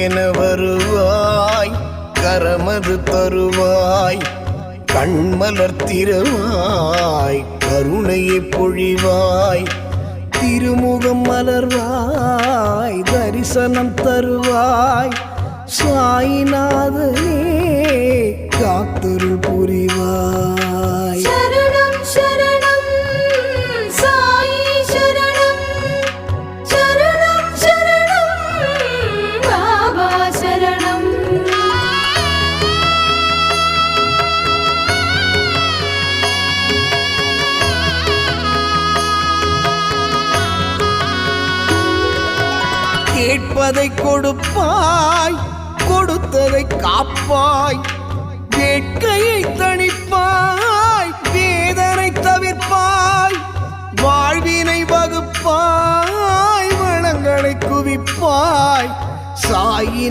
என வருவாய், கரமது தருவாய், கண்மலர் திறவாய், கருணையை பொழிவாய், திருமுகம் மலர்வாய், தரிசனம் தருவாய், சாயிநாதனே காத்தருள் புரிவாய். சரணம் சரணம் சாயி சரணம், சரணம் சரணம் பாபா சரணம். கேட்பதை கொடுப்பாய், கொடுத்ததை காப்பாய், வேட்கையை தணிப்பாய், வேதனை தவிர்ப்பாய், வாழ்வினை வகுப்பாய், வளங்களை குவிப்பாய், சாயின்